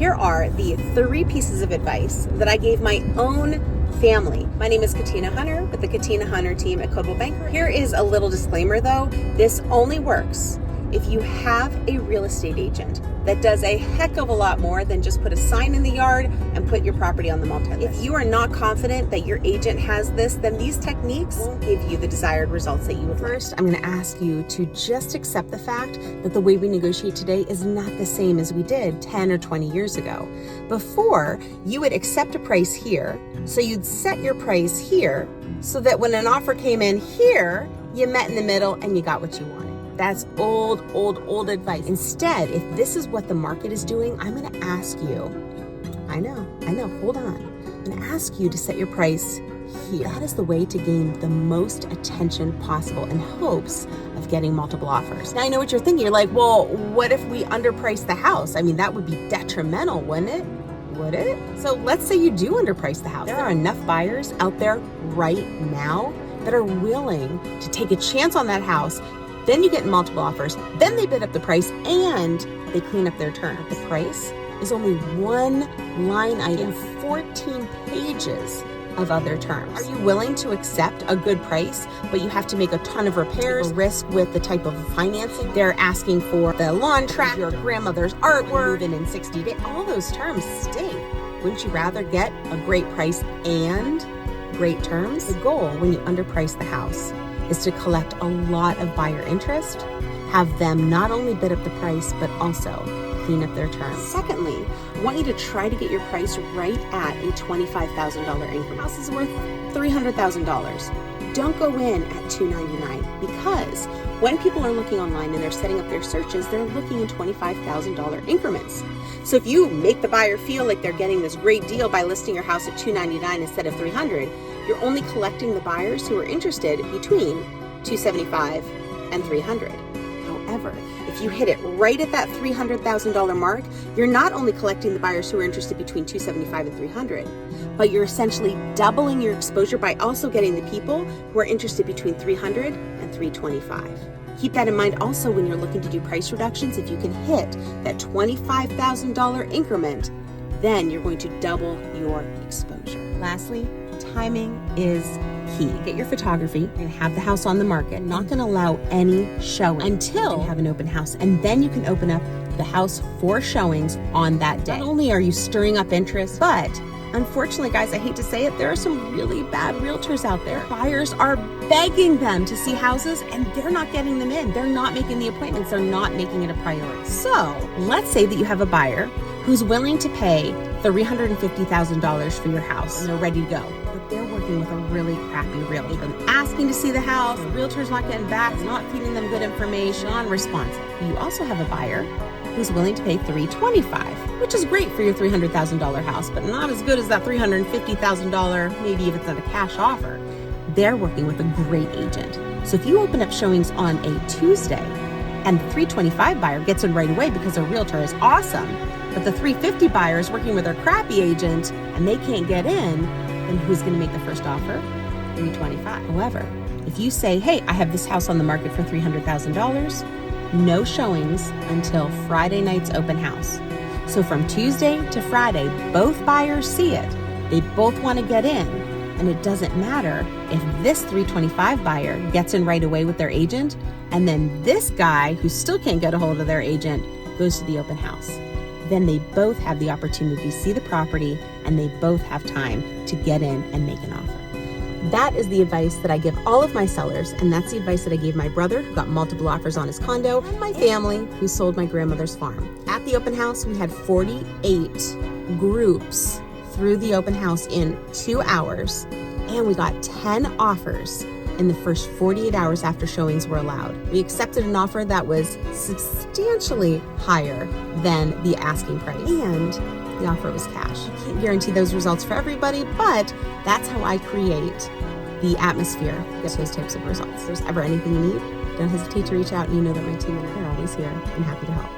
Here are the 3 pieces of advice that I gave my own family. My name is Katina Hunter with the Katina Hunter team at Coldwell Banker. Here is a little disclaimer though. This only works if you have a real estate agent that does a heck of a lot more than just put a sign in the yard and put your property on the multi-list. If you are not confident that your agent has this, then these techniques won't give you the desired results that you would like. First, I'm going to ask you to just accept the fact that the way we negotiate today is not the same as we did 10 or 20 years ago. Before, you would accept a price here, so you'd set your price here, so that when an offer came in here, you met in the middle and you got what you wanted. That's old advice. Instead, if this is what the market is doing, I'm going to ask you, I know, hold on. I'm going to ask you to set your price here. That is the way to gain the most attention possible in hopes of getting multiple offers. Now, I know what you're thinking. You're like, well, what if we underprice the house? I mean, that would be detrimental, wouldn't it? Would it? So let's say you do underprice the house. There are enough buyers out there right now that are willing to take a chance on that house. Then you get multiple offers, then they bid up the price and they clean up their terms. The price is only one line item in 14 pages of other terms. Are you willing to accept a good price, but you have to make a ton of repairs, risk with the type of financing? They're asking for the lawn track, your grandmother's artwork, in 60 days. All those terms stink. Wouldn't you rather get a great price and great terms? The goal when you underprice the house is to collect a lot of buyer interest, have them not only bid up the price, but also clean up their terms. Secondly, I want you to try to get your price right at a $25,000 increment. House is worth $300,000. Don't go in at $299 because when people are looking online and they're setting up their searches, they're looking in $25,000 increments. So if you make the buyer feel like they're getting this great deal by listing your house at $299 instead of $300, you're only collecting the buyers who are interested between $275 and $300. However, if you hit it right at that $300,000 mark, you're not only collecting the buyers who are interested between $275 and $300, but you're essentially doubling your exposure by also getting the people who are interested between $300 and $325. Keep that in mind also when you're looking to do price reductions. If you can hit that $25,000 increment, then you're going to double your exposure. Lastly, timing is key. Get your photography and have the house on the market. Not going to allow any showing until you have an open house, and then you can open up the house for showings on that day. Not only are you stirring up interest, but unfortunately, guys, I hate to say it, there are some really bad realtors out there. Buyers are begging them to see houses and they're not getting them in. They're not making the appointments. They're not making it a priority. So let's say that you have a buyer who's willing to pay $350,000 for your house and they're ready to go. But they're working with a really crappy realtor. They've been asking to see the house. The realtor's not getting back, not feeding them good information, non-responsive. You also have a buyer who's willing to pay $325,000, which is great for your $300,000 house, but not as good as that $350,000, maybe if it's at a cash offer. They're working with a great agent. So if you open up showings on a Tuesday and the $325,000 buyer gets in right away because their realtor is awesome, but the $350,000 buyer is working with their crappy agent and they can't get in, then who's going to make the first offer? $325,000. However, if you say, hey, I have this house on the market for $300,000, no showings until Friday night's open house. So from Tuesday to Friday, both buyers see it. They both want to get in. And it doesn't matter if this $325,000 buyer gets in right away with their agent, and then this guy who still can't get a hold of their agent goes to the open house. Then they both have the opportunity to see the property and they both have time to get in and make an offer. That is the advice that I give all of my sellers, and that's the advice that I gave my brother who got multiple offers on his condo, and my family who sold my grandmother's farm. At the open house, we had 48 groups through the open house in 2 hours, and we got 10 offers in the first 48 hours after showings were allowed. We accepted an offer that was substantially higher than the asking price, and the offer was cash. I can't guarantee those results for everybody, but that's how I create the atmosphere to get those types of results. If there's ever anything you need, don't hesitate to reach out, and you know that my team and I are always here and happy to help.